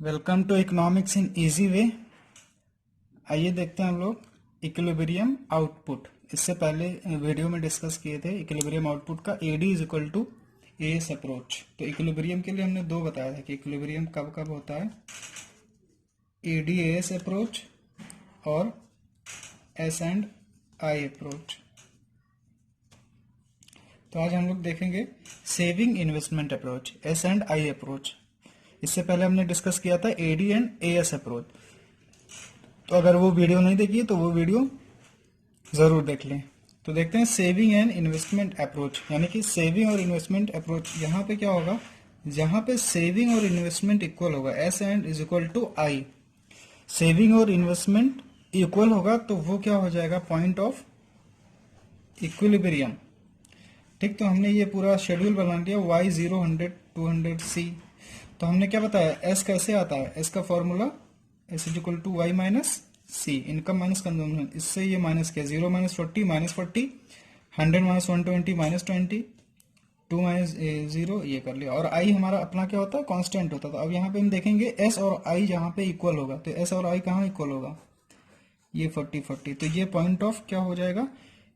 Welcome to economics in easy way. आइए देखते हैं हम लोग इक्विलिब्रियम आउटपुट। इससे पहले वीडियो में डिस्कस किए थे इक्विलिब्रियम आउटपुट का AD is equal to AS approach. तो इक्विलिब्रियम के लिए हमने दो बताया था कि इक्विलिब्रियम कब कब होता है, एडी एएस अप्रोच और एस एंड आई अप्रोच। तो आज हम लोग देखेंगे saving investment approach, S and I approach. इससे पहले हमने डिस्कस किया था एडी एंड एएस अप्रोच। तो अगर वो वीडियो नहीं देखी तो वो वीडियो जरूर देख लें। तो देखते हैं सेविंग एंड इन्वेस्टमेंट अप्रोच, यानी कि सेविंग और इन्वेस्टमेंट अप्रोच। यहाँ पे क्या होगा, जहां पे सेविंग और इन्वेस्टमेंट इक्वल होगा, S and is equal to I, saving और इन्वेस्टमेंट इक्वल होगा तो वो क्या हो जाएगा, पॉइंट ऑफ इक्विलिब्रियम। ठीक, तो हमने ये पूरा शेड्यूल बना दिया y 0 100 200 c। तो हमने क्या बताया, s कैसे आता है, s का formula s is equal to y minus C, income minus consumption. इससे ये माइनस किया, 0 minus 40 minus 40, 100 minus 120 minus 20, 2 minus 0 ये कर लिया। और i हमारा अपना क्या होता है, कांस्टेंट होता था। अब यहाँ पे हम देखेंगे s और i जहाँ पे इक्वल होगा, तो s और i कहाँ इक्वल होगा, ये 40 40, तो ये पॉइंट ऑफ क्या हो जाएगा,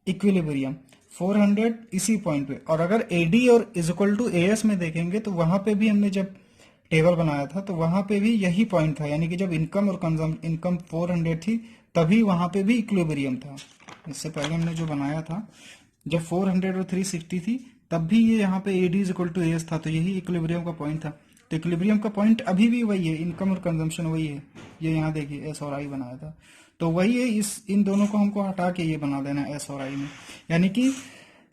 इक्विलिब्रियम 400 इसी पॉइंट पे। और अगर एडी और इज इक्वल टू एएस में देखेंगे तो वहां पे भी हमने जब टेबल बनाया था तो वहां पे भी यही पॉइंट था, यानी कि जब इनकम और कंजम्पशन, इनकम 400 थी तभी वहां पे भी इक्विलिब्रियम था। इससे पहले हमने जो बनाया था जब 400 और 360 थी तब भी ये यहाँ पे AD is equal to AS था, तो यही इक्विलिब्रियम का पॉइंट था। तो इक्विलिब्रियम का पॉइंट अभी भी वही है, इनकम और कंजम्पशन वही है। ये यहाँ देखिए एस और आई बनाया था, तो वही है। इन दोनों को हमको हटा के ये बना देना एस और आई में, यानी कि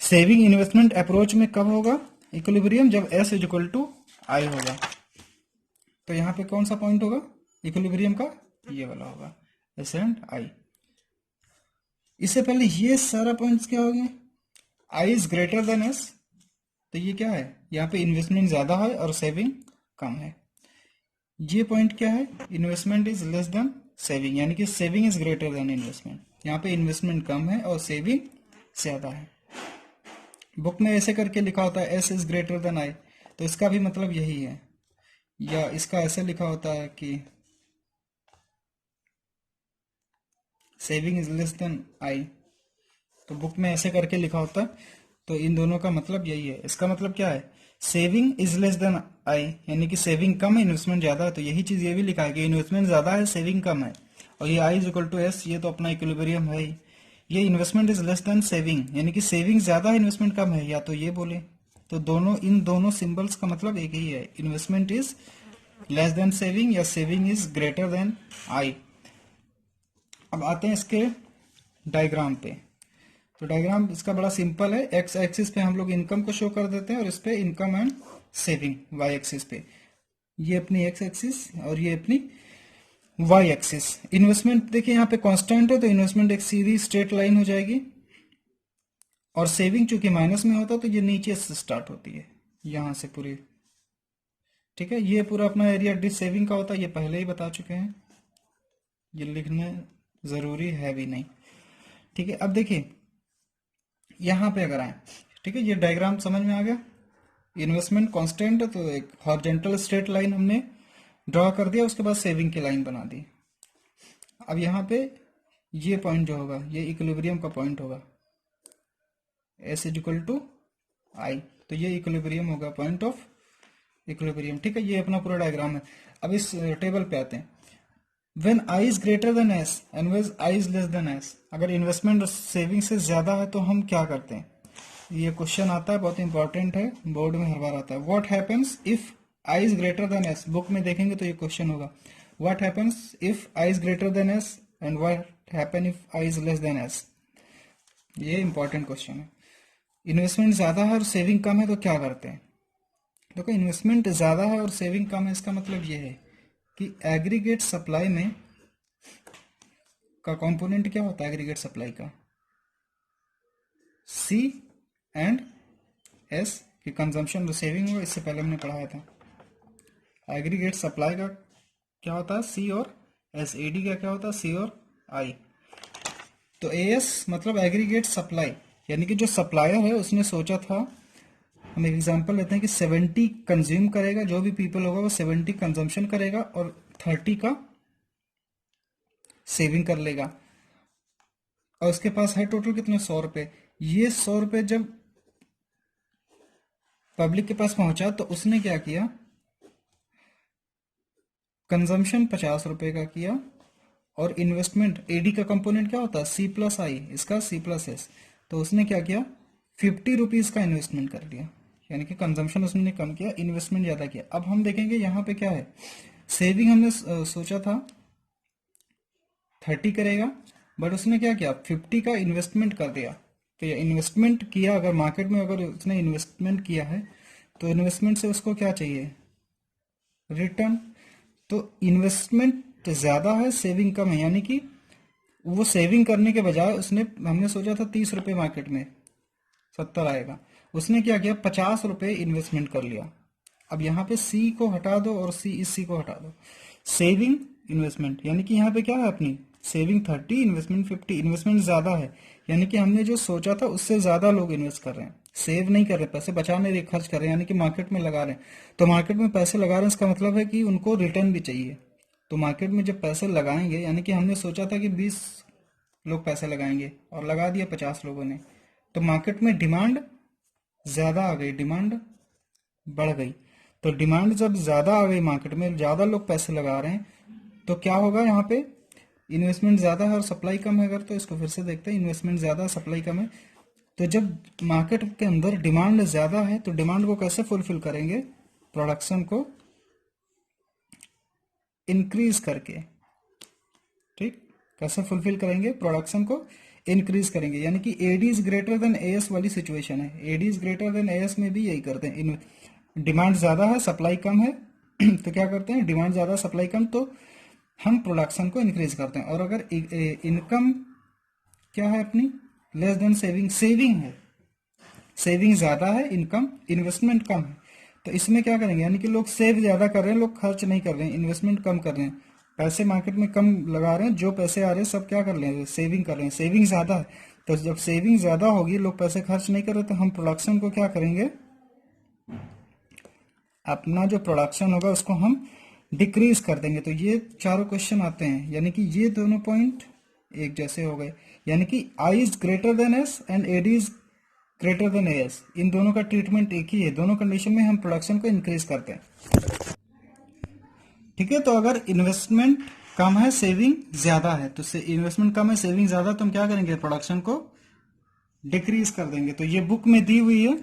सेविंग इन्वेस्टमेंट अप्रोच में कब होगा इक्विलिब्रियम, जब एस इज इक्वल टू आई होगा। तो यहाँ पे कौन सा पॉइंट होगा इक्विलिब्रियम का, ये वाला होगा, एस एंड आई। इससे पहले ये सारा पॉइंट्स क्या हो गए, आई इज ग्रेटर देन एस, तो ये क्या है, यहाँ पे इन्वेस्टमेंट ज्यादा है और सेविंग कम है। ये पॉइंट क्या है, investment is less than saving, यानी कि saving is greater then investment. यहाँ पे इन्वेस्टमेंट कम है और सेविंग ज्यादा है। बुक में ऐसे करके लिखा होता है S is greater than I, तो इसका भी मतलब यही है। या इसका ऐसे लिखा होता है कि saving is less than I, तो बुक में ऐसे करके लिखा होता है। तो इन दोनों का मतलब यही है। इसका मतलब क्या है, saving is less than I, यानी कि सेविंग कम है इन्वेस्टमेंट ज्यादा है। तो यही चीज ये भी लिखा है कि इन्वेस्टमेंट ज्यादा है सेविंग कम है। और ये I is equal to S, ये तो अपना इक्विलिब्रियम है ही। ये investment is less than saving, यानी कि सेविंग ज्यादा है इन्वेस्टमेंट कम है, या तो ये बोले। तो दोनों, इन दोनों सिंबल्स का मतलब एक ही है, investment is less than saving या saving is greater than I. अब आते हैं इसके डायग्राम पे। तो डायग्राम इसका बड़ा सिंपल है। एक्स एक्सिस पे हम लोग इनकम को शो कर देते हैं और इस पे income and saving Y axis पे। ये अपनी एक्स एक्सिस और ये अपनी वाई एक्सिस। इन्वेस्टमेंट देखिए यहाँ पे कांस्टेंट है तो इन्वेस्टमेंट एक सीधी स्ट्रेट लाइन हो जाएगी, और सेविंग चूंकि माइनस में होता है तो ये नीचे से स्टार्ट होती है, यहां से पूरी। ठीक है, ये पूरा अपना एरिया डिस सेविंग का होता है, ये पहले ही बता चुके हैं, ये लिखने जरूरी है भी नहीं। ठीक है, अब देखिए यहां पे अगर आए, ठीक है, ये डायग्राम समझ में आ गया। इन्वेस्टमेंट कांस्टेंट है तो एक हॉरिजॉन्टल स्ट्रेट लाइन हमने ड्रॉ कर दिया, उसके बाद सेविंग की लाइन बना दी। अब यहाँ पे ये पॉइंट जो होगा ये इक्विलिब्रियम का पॉइंट होगा, एस इज इक्वल टू आई, तो ये इक्विलिब्रियम होगा, पॉइंट ऑफ इक्विलिब्रियम। ठीक है, ये अपना पूरा डायग्राम है। अब इस टेबल पे आते हैं। When I is greater than S and when I is less than S, अगर इन्वेस्टमेंट और सेविंग से ज्यादा है तो हम क्या करते हैं, ये क्वेश्चन आता है, बहुत इंपॉर्टेंट है, बोर्ड में हर बार आता है। What happens if I is greater than S, book में देखेंगे तो ये क्वेश्चन होगा। What happens if I is greater than S and what happen if I is less than S, ये इंपॉर्टेंट क्वेश्चन है। इन्वेस्टमेंट ज्यादा है और सेविंग कम है तो क्या करते हैं। देखो इन्वेस्टमेंट ज्यादा है और सेविंग कम है, इसका मतलब ये है कि एग्रीगेट सप्लाई में का कंपोनेंट क्या होता है, एग्रीगेट सप्लाई का सी एंड एस की कंजम्पशन और सेविंग होगा। इससे पहले हमने पढ़ाया था एग्रीगेट सप्लाई का क्या होता है, सी और एस। एडी का क्या होता है, सी और आई। तो एएस मतलब एग्रीगेट सप्लाई, यानी कि जो सप्लायर है उसने सोचा था हम एक एग्जांपल लेते हैं कि 70 कंज्यूम करेगा, जो भी पीपल होगा वो 70 कंजम्पशन करेगा और 30 का सेविंग कर लेगा, और उसके पास है टोटल कितने 100 रुपए। ये 100 रुपए जब पब्लिक के पास पहुंचा तो उसने क्या किया, कंजम्पशन 50 रुपए का किया, और इन्वेस्टमेंट, एडी का कंपोनेंट क्या होता है C+I, इसका C+S, तो उसने क्या किया 50 रुपीज का इन्वेस्टमेंट कर लिया, यानी कि कंजम्पशन उसने कम किया, इन्वेस्टमेंट ज्यादा किया। अब हम देखेंगे यहाँ पे क्या है, सेविंग हमने सोचा था 30 करेगा, बट उसने क्या किया 50 का इन्वेस्टमेंट कर दिया। तो ये इन्वेस्टमेंट किया, अगर मार्केट में अगर उसने इन्वेस्टमेंट किया है तो इन्वेस्टमेंट से उसको क्या चाहिए, रिटर्न। तो इन्वेस्टमेंट ज्यादा है, सेविंग कम है, यानी कि वो सेविंग करने के बजाय उसने, हमने सोचा था 30 रुपए मार्केट में 70 आएगा, उसने क्या किया 50 रुपए इन्वेस्टमेंट कर लिया। अब यहाँ पे सी को हटा दो और सी को हटा दो, सेविंग इन्वेस्टमेंट, यानी कि यहाँ पे क्या है अपनी सेविंग 30, इन्वेस्टमेंट 50, इन्वेस्टमेंट ज्यादा है, यानी कि हमने जो सोचा था उससे ज्यादा लोग इन्वेस्ट कर रहे हैं, सेव नहीं कर रहे, पैसे बचा नहीं रहे, खर्च कर रहे हैं, यानी कि मार्केट में लगा रहे हैं। तो मार्केट में पैसे लगा रहे हैं, इसका मतलब है कि उनको रिटर्न भी चाहिए। तो मार्केट में जब पैसे लगाएंगे, यानी कि हमने सोचा था कि 20 लोग पैसे लगाएंगे और लगा दिया 50 लोगों ने, तो मार्केट में डिमांड ज्यादा आ गई, डिमांड बढ़ गई। तो डिमांड जब ज्यादा आ गई, मार्केट में ज्यादा लोग पैसे लगा रहे हैं, तो क्या होगा यहाँ पे, इन्वेस्टमेंट ज्यादा है और सप्लाई कम है। अगर तो इसको फिर से देखते हैं, इन्वेस्टमेंट ज्यादा है, सप्लाई कम है, तो जब मार्केट के अंदर डिमांड ज्यादा है तो डिमांड को कैसे फुलफिल करेंगे, प्रोडक्शन को इंक्रीज करके। ठीक, कैसे फुलफिल करेंगे, प्रोडक्शन को इंक्रीज करेंगे, यानी कि AD is greater than AS वाली सिचुएशन है। AD is greater than AS में भी यही करते हैं, डिमांड ज्यादा है सप्लाई कम है तो क्या करते हैं, डिमांड ज्यादा सप्लाई कम, तो हम प्रोडक्शन को इंक्रीज करते हैं। और अगर इनकम क्या है अपनी लेस देन सेविंग, सेविंग है, सेविंग ज्यादा है, इनकम इन्वेस्टमेंट कम है, तो इसमें क्या करेंगे, यानी कि लोग सेव ज्यादा कर रहे हैं, लोग खर्च नहीं कर रहे हैं, इन्वेस्टमेंट कम कर रहे हैं, पैसे मार्केट में कम लगा रहे हैं, जो पैसे आ रहे हैं सब क्या कर रहे हैं, सेविंग कर रहे हैं, सेविंग ज्यादा है। तो जब सेविंग ज्यादा होगी, लोग पैसे खर्च नहीं कर रहे, तो हम प्रोडक्शन को क्या करेंगे, अपना जो प्रोडक्शन होगा उसको हम डिक्रीज कर देंगे। तो ये चारों क्वेश्चन आते हैं, यानी कि ये दोनों पॉइंट एक जैसे हो गए, यानी कि I is greater than S and AD is greater than S, इन दोनों का ट्रीटमेंट एक ही है, दोनों कंडीशन में हम प्रोडक्शन को इंक्रीज करते हैं। ठीक है, तो अगर इन्वेस्टमेंट कम है सेविंग ज्यादा है, तो इन्वेस्टमेंट कम है सेविंग ज्यादा, तो हम क्या करेंगे, प्रोडक्शन को डिक्रीज कर देंगे। तो ये बुक में दी हुई है,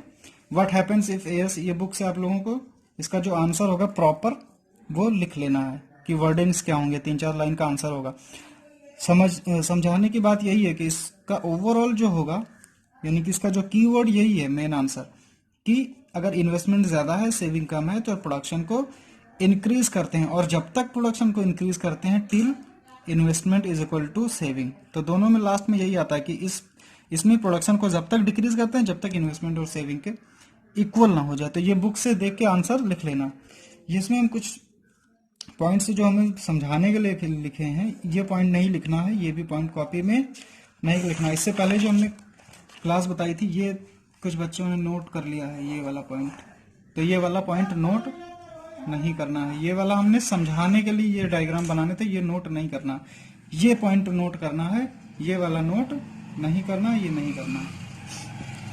व्हाट हैपेंस इफ एस, ये बुक से आप लोगों को इसका जो आंसर होगा प्रॉपर वो लिख लेना है कि वर्डिंग्स क्या होंगे, 3-4 लाइन का आंसर होगा। समझाने की बात यही है कि इसका ओवरऑल जो होगा, यानी कि इसका जो कीवर्ड यही है मेन आंसर, कि अगर इन्वेस्टमेंट ज्यादा है सेविंग कम है तो प्रोडक्शन को इंक्रीज करते हैं, और जब तक प्रोडक्शन को इंक्रीज करते हैं till investment is equal to saving. तो दोनों में लास्ट में यही आता है कि इसमें प्रोडक्शन को जब तक डिक्रीज करते हैं जब तक इन्वेस्टमेंट और सेविंग के इक्वल ना हो जाए। तो ये बुक से देख के आंसर लिख लेना। इसमें हम कुछ पॉइंट्स जो हमें समझाने के लिए लिखे हैं, ये पॉइंट नहीं लिखना है, ये भी पॉइंट कॉपी में नहीं लिखना। इससे पहले जो हमने क्लास बताई थी, ये कुछ बच्चों ने नोट कर लिया है ये वाला पॉइंट, तो ये वाला पॉइंट नोट नहीं करना है। ये वाला हमने समझाने के लिए ये डायग्राम बनाने थे, ये नोट नहीं करना, ये पॉइंट नोट करना है, ये वाला नोट नहीं करना, ये नहीं करना।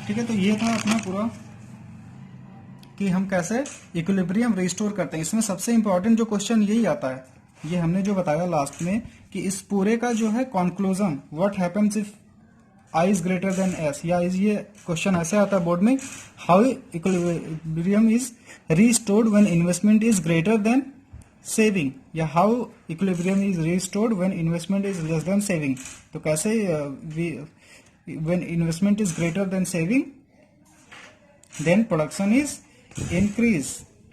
ठीक है, तो ये था अपना पूरा कि हम कैसे इक्विलिब्रियम रिस्टोर करते हैं। इसमें सबसे इंपॉर्टेंट जो क्वेश्चन यही आता है, ये हमने जो बताया लास्ट में, कि इस पूरे का जो है conclusion, what happens if I is greater than S, या ये क्वेश्चन ऐसे आता है बोर्ड में, how equilibrium is restored when investment is greater than saving, या how equilibrium is restored when investment is less than saving. तो कैसे when investment is greater than saving then production is increase,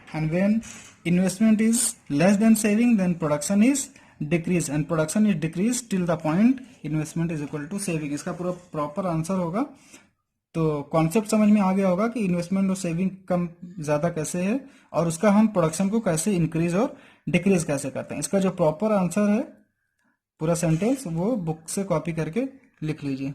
and when investment is less than saving then production is decrease, and production is decrease till the point investment is equal to saving। इसका पूरा proper answer होगा। तो concept समझ में आ गया होगा कि investment और सेविंग कम ज्यादा कैसे है, और उसका हम प्रोडक्शन को कैसे इंक्रीज और डिक्रीज कैसे करते हैं। इसका जो प्रॉपर आंसर है पूरा सेंटेंस, वो बुक से कॉपी करके लिख लीजिए।